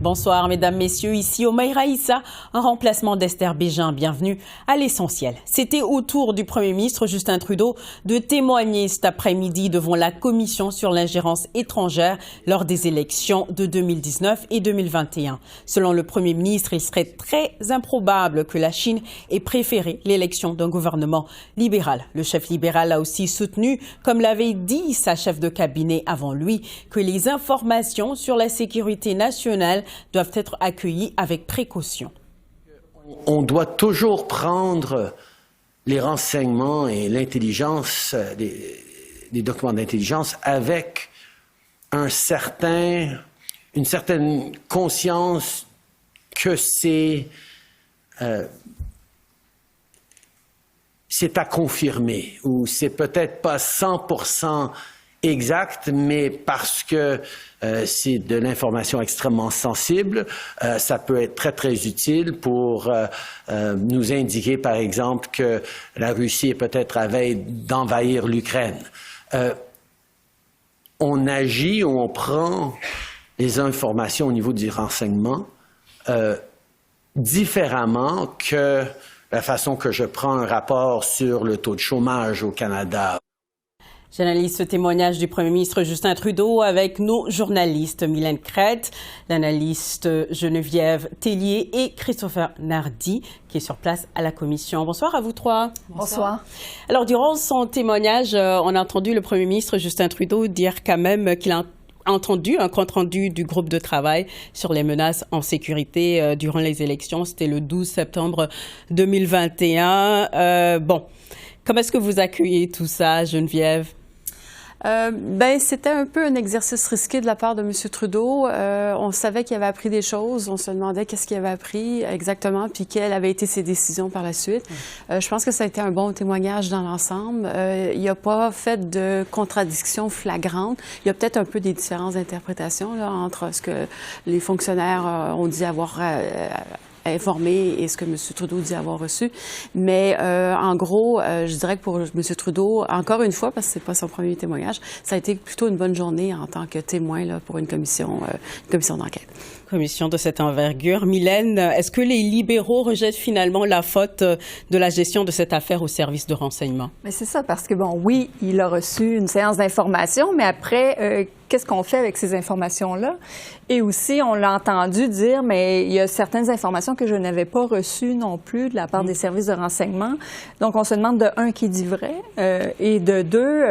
Bonsoir, mesdames, messieurs. Ici Omaïra Issa, en remplacement d'Esther Bégin. Bienvenue à l'essentiel. C'était au tour du Premier ministre Justin Trudeau de témoigner cet après-midi devant la Commission sur l'ingérence étrangère lors des élections de 2019 et 2021. Selon le Premier ministre, il serait très improbable que la Chine ait préféré l'élection d'un gouvernement libéral. Le chef libéral a aussi soutenu, comme l'avait dit sa chef de cabinet avant lui, que les informations sur la sécurité nationale doivent être accueillis avec précaution. On doit toujours prendre les renseignements et l'intelligence, les documents d'intelligence avec une certaine conscience que c'est à confirmer, ou c'est peut-être pas 100% exact, mais parce que c'est de l'information extrêmement sensible, ça peut être très, très utile pour nous indiquer, par exemple, que la Russie est peut-être à veille d'envahir l'Ukraine. On agit ou on prend les informations au niveau du renseignement différemment que la façon que je prends un rapport sur le taux de chômage au Canada. J'analyse ce témoignage du Premier ministre Justin Trudeau avec nos journalistes Mylène Crête, l'analyste Geneviève Tellier et Christopher Nardi, qui est sur place à la Commission. Bonsoir à vous trois. Bonsoir. Alors, durant son témoignage, on a entendu le Premier ministre Justin Trudeau dire quand même qu'il a entendu un compte-rendu du groupe de travail sur les menaces en sécurité durant les élections. C'était le 12 septembre 2021. Comment est-ce que vous accueillez tout ça, Geneviève? C'était un peu un exercice risqué de la part de M. Trudeau. On savait qu'il avait appris des choses. On se demandait qu'est-ce qu'il avait appris exactement, puis quelles avaient été ses décisions par la suite. Je pense que ça a été un bon témoignage dans l'ensemble. Il n'a pas fait de contradiction flagrante. Il y a peut-être un peu des différences d'interprétation là, entre ce que les fonctionnaires ont dit avoir informé et ce que M. Trudeau dit avoir reçu. Mais en gros, je dirais que pour M. Trudeau, encore une fois, parce que c'est pas son premier témoignage, ça a été plutôt une bonne journée en tant que témoin là, pour une commission d'enquête. Commission de cette envergure. Mylène, est-ce que les libéraux rejettent finalement la faute de la gestion de cette affaire au service de renseignement? Mais c'est ça, parce que, oui, il a reçu une séance d'information, mais après, qu'est-ce qu'on fait avec ces informations-là? Et aussi, on l'a entendu dire, mais il y a certaines informations que je n'avais pas reçues non plus de la part des services de renseignement. Donc, on se demande de un, qui dit vrai, et de deux,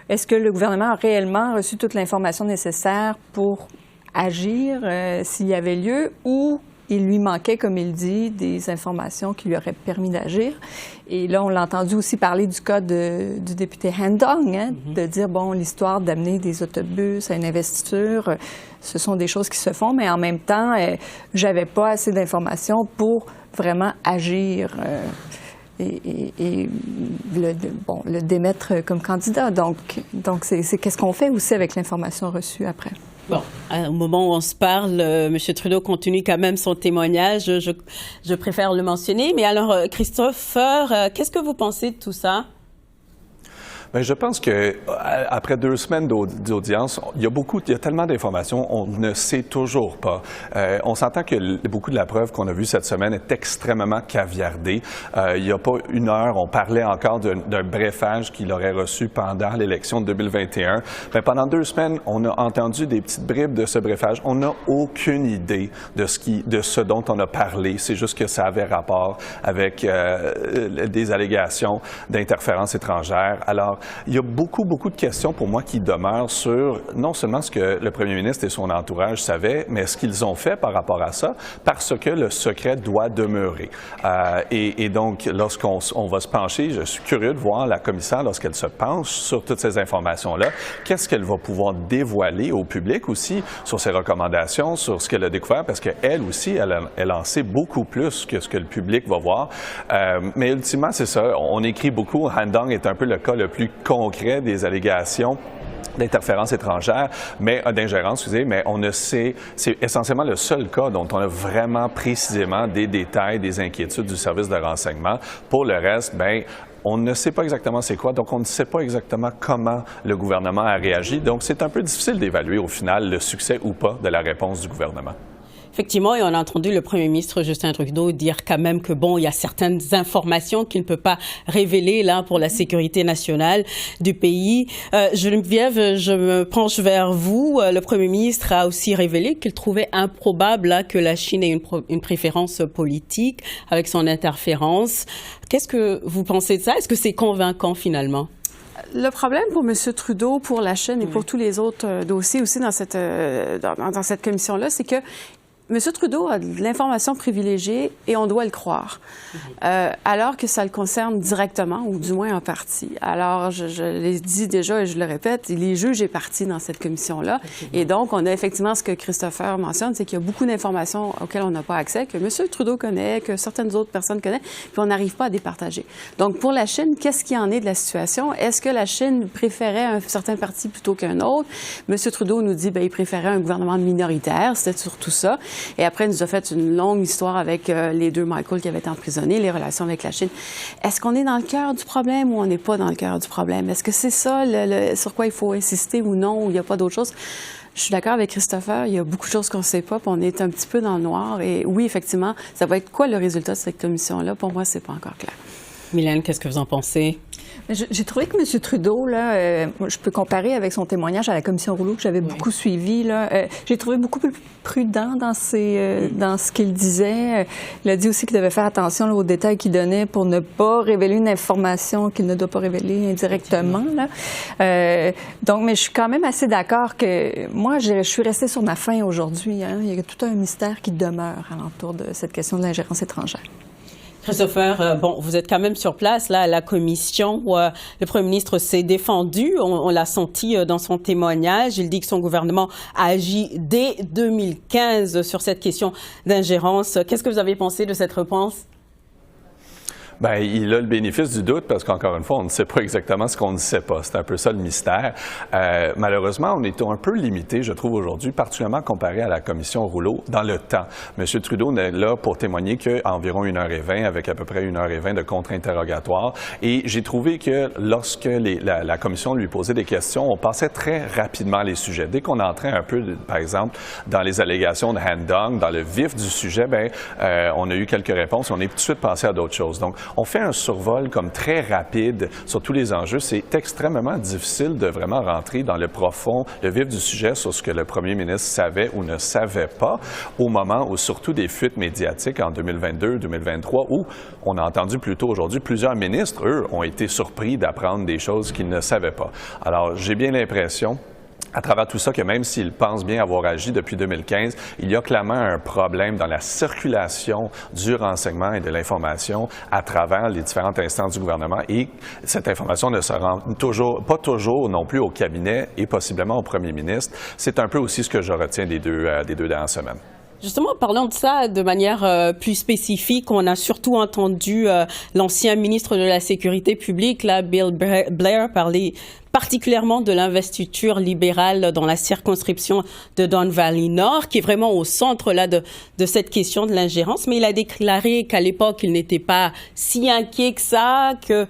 est-ce que le gouvernement a réellement reçu toute l'information nécessaire pour agir s'il y avait lieu, ou il lui manquait, comme il dit, des informations qui lui auraient permis d'agir. Et là, on l'a entendu aussi parler du cas du député Han Dong, de dire, l'histoire d'amener des autobus à une investiture, ce sont des choses qui se font, mais en même temps, j'avais pas assez d'informations pour vraiment agir et le démettre comme candidat. Donc c'est qu'est-ce qu'on fait aussi avec l'information reçue après? Au moment où on se parle, M. Trudeau continue quand même son témoignage. Je préfère le mentionner. Mais alors, Christopher, qu'est-ce que vous pensez de tout ça? Bien, je pense que après 2 semaines d'audience, il y a tellement d'informations, on ne sait toujours pas. On s'entend que beaucoup de la preuve qu'on a vue cette semaine est extrêmement caviardée. Il n'y a pas une heure, on parlait encore d'un brefage qu'il aurait reçu pendant l'élection de 2021. Mais pendant 2 semaines, on a entendu des petites bribes de ce brefage. On n'a aucune idée de ce dont on a parlé. C'est juste que ça avait rapport avec des allégations d'interférence étrangère. Alors, il y a beaucoup de questions pour moi qui demeurent sur non seulement ce que le premier ministre et son entourage savaient, mais ce qu'ils ont fait par rapport à ça, parce que le secret doit demeurer. Et donc, lorsqu'on va se pencher, je suis curieux de voir la commissaire, lorsqu'elle se penche sur toutes ces informations-là, qu'est-ce qu'elle va pouvoir dévoiler au public aussi sur ses recommandations, sur ce qu'elle a découvert, parce qu'elle aussi, elle en sait beaucoup plus que ce que le public va voir. Mais ultimement, c'est ça, on écrit beaucoup. Han Dong est un peu le cas le plus concret des allégations d'interférence étrangère, d'ingérence, mais on ne sait, c'est essentiellement le seul cas dont on a vraiment précisément des détails, des inquiétudes du service de renseignement. Pour le reste, on ne sait pas exactement c'est quoi, donc on ne sait pas exactement comment le gouvernement a réagi. Donc c'est un peu difficile d'évaluer au final le succès ou pas de la réponse du gouvernement. Effectivement, et on a entendu le premier ministre Justin Trudeau dire quand même que bon, il y a certaines informations qu'il ne peut pas révéler là pour la sécurité nationale du pays. Geneviève, je me penche vers vous. Le premier ministre a aussi révélé qu'il trouvait improbable là, que la Chine ait une préférence politique avec son interférence. Qu'est-ce que vous pensez de ça? Est-ce que c'est convaincant finalement? Le problème pour M. Trudeau, pour la Chine et pour tous les autres dossiers aussi dans cette commission-là, c'est que M. Trudeau a de l'information privilégiée et on doit le croire, alors que ça le concerne directement ou du moins en partie. Alors, je l'ai dit déjà et je le répète, les juges est parti dans cette commission-là. Et donc, on a effectivement ce que Christopher mentionne, c'est qu'il y a beaucoup d'informations auxquelles on n'a pas accès, que M. Trudeau connaît, que certaines autres personnes connaissent, puis on n'arrive pas à départager. Donc, pour la Chine, qu'est-ce qu'il en est de la situation? Est-ce que la Chine préférait un certain parti plutôt qu'un autre? M. Trudeau nous dit, il préférait un gouvernement minoritaire, c'était surtout ça. Et après, il nous a fait une longue histoire avec les deux Michael qui avaient été emprisonnés, les relations avec la Chine. Est-ce qu'on est dans le cœur du problème ou on n'est pas dans le cœur du problème? Est-ce que c'est ça sur quoi il faut insister ou non, ou il n'y a pas d'autre chose? Je suis d'accord avec Christopher, il y a beaucoup de choses qu'on ne sait pas, puis on est un petit peu dans le noir. Et oui, effectivement, ça va être quoi le résultat de cette commission-là? Pour moi, c'est pas encore clair. Mylène, qu'est-ce que vous en pensez? J'ai trouvé que M. Trudeau, là, je peux comparer avec son témoignage à la commission Rouleau que j'avais beaucoup suivi. J'ai trouvé beaucoup plus prudent dans ce qu'il disait. Il a dit aussi qu'il devait faire attention là, aux détails qu'il donnait pour ne pas révéler une information qu'il ne doit pas révéler indirectement. Là. Donc, mais je suis quand même assez d'accord que moi, je suis restée sur ma faim aujourd'hui. Hein. Il y a tout un mystère qui demeure alentour de cette question de l'ingérence étrangère. Christopher, vous êtes quand même sur place, là, à la commission où le premier ministre s'est défendu. On l'a senti dans son témoignage. Il dit que son gouvernement a agi dès 2015 sur cette question d'ingérence. Qu'est-ce que vous avez pensé de cette réponse? Bien, il a le bénéfice du doute parce qu'encore une fois, on ne sait pas exactement ce qu'on ne sait pas. C'est un peu ça le mystère. Malheureusement, on est un peu limité, je trouve, aujourd'hui, particulièrement comparé à la commission Rouleau, dans le temps. M. Trudeau n'est là pour témoigner qu'environ 1h20, avec à peu près 1h20 de contre-interrogatoire. Et j'ai trouvé que lorsque la commission lui posait des questions, on passait très rapidement les sujets. Dès qu'on entrait un peu, par exemple, dans les allégations de hand-dong, dans le vif du sujet, on a eu quelques réponses et on est tout de suite passé à d'autres choses. Donc, on fait un survol comme très rapide sur tous les enjeux. C'est extrêmement difficile de vraiment rentrer dans le profond, le vif du sujet sur ce que le premier ministre savait ou ne savait pas au moment où surtout des fuites médiatiques en 2022-2023 où on a entendu plus tôt aujourd'hui plusieurs ministres, eux, ont été surpris d'apprendre des choses qu'ils ne savaient pas. Alors, j'ai bien l'impression à travers tout ça, que même s'il pense bien avoir agi depuis 2015, il y a clairement un problème dans la circulation du renseignement et de l'information à travers les différentes instances du gouvernement. Et cette information ne se rend pas toujours non plus au cabinet et possiblement au premier ministre. C'est un peu aussi ce que je retiens des deux dernières semaines. Justement, parlons de ça de manière plus spécifique. On a surtout entendu l'ancien ministre de la Sécurité publique, là, Bill Blair, parler particulièrement de l'investiture libérale dans la circonscription de Don Valley Nord, qui est vraiment au centre là de cette question de l'ingérence. Mais il a déclaré qu'à l'époque, il n'était pas si inquiet que ça, que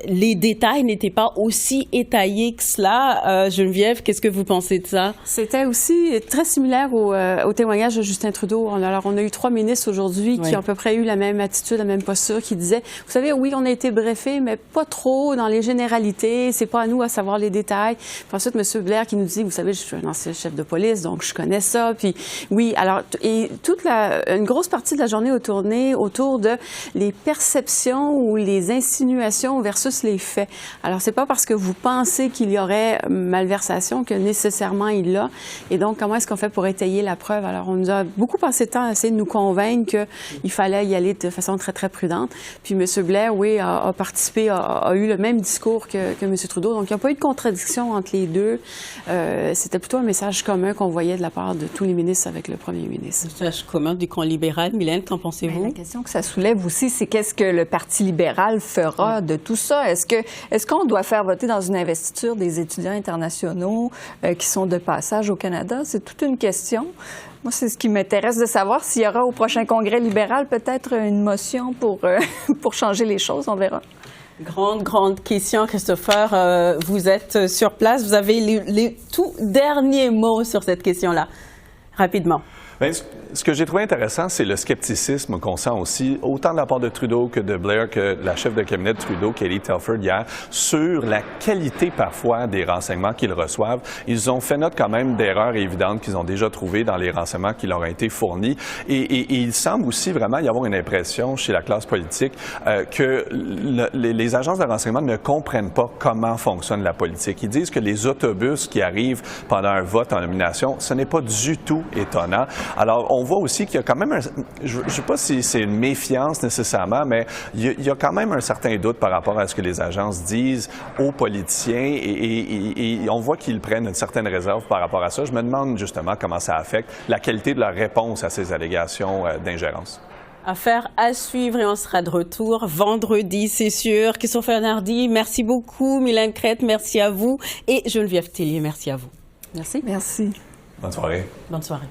les détails n'étaient pas aussi étayés que cela. Geneviève, qu'est-ce que vous pensez de ça? C'était aussi très similaire au témoignage de Justin Trudeau. Alors, on a eu 3 ministres aujourd'hui qui ont à peu près eu la même attitude, la même posture, qui disaient, vous savez, oui, on a été briefés, mais pas trop dans les généralités. C'est pas à nous à savoir les détails. Puis ensuite, M. Blair qui nous dit, vous savez, je suis un ancien chef de police, donc je connais ça. Puis oui, alors, et une grosse partie de la journée a tourné autour de les perceptions ou les insinuations versus les faits. Alors, c'est pas parce que vous pensez qu'il y aurait malversation que nécessairement il l'a. Et donc, comment est-ce qu'on fait pour étayer la preuve? Alors, on nous a beaucoup passé de temps à essayer de nous convaincre qu'il fallait y aller de façon très, très prudente. Puis M. Blair, oui, a participé, a eu le même discours que M. Trudeau. Donc, il n'y a pas eu de contradiction entre les deux. C'était plutôt un message commun qu'on voyait de la part de tous les ministres avec le premier ministre. Un message commun du camp libéral. Mylène, qu'en pensez-vous? La question que ça soulève aussi, c'est qu'est-ce que le Parti libéral fera de tout ça? Est-ce qu'on doit faire voter dans une investiture des étudiants internationaux qui sont de passage au Canada? C'est toute une question. Moi, c'est ce qui m'intéresse de savoir s'il y aura au prochain congrès libéral peut-être une motion pour changer les choses. On verra. Grande question, Christopher. Vous êtes sur place. Vous avez les tout derniers mots sur cette question-là. Rapidement. Bien, ce que j'ai trouvé intéressant, c'est le scepticisme qu'on sent aussi, autant de la part de Trudeau que de Blair, que la chef de cabinet de Trudeau, Katie Telford, hier, sur la qualité parfois des renseignements qu'ils reçoivent. Ils ont fait note quand même d'erreurs évidentes qu'ils ont déjà trouvées dans les renseignements qui leur ont été fournis. Et il semble aussi vraiment y avoir une impression chez la classe politique que les agences de renseignement ne comprennent pas comment fonctionne la politique. Ils disent que les autobus qui arrivent pendant un vote en nomination, ce n'est pas du tout étonnant. Alors, on voit aussi qu'il y a quand même je ne sais pas si c'est une méfiance nécessairement, mais il y a quand même un certain doute par rapport à ce que les agences disent aux politiciens et on voit qu'ils prennent une certaine réserve par rapport à ça. Je me demande justement comment ça affecte la qualité de leur réponse à ces allégations d'ingérence. Affaire à suivre et on sera de retour vendredi, c'est sûr. Christopher Nardi, merci beaucoup. Mylène Crête, merci à vous. Et Geneviève Tellier, merci à vous. Merci. Merci. Bonne soirée. Bonne soirée.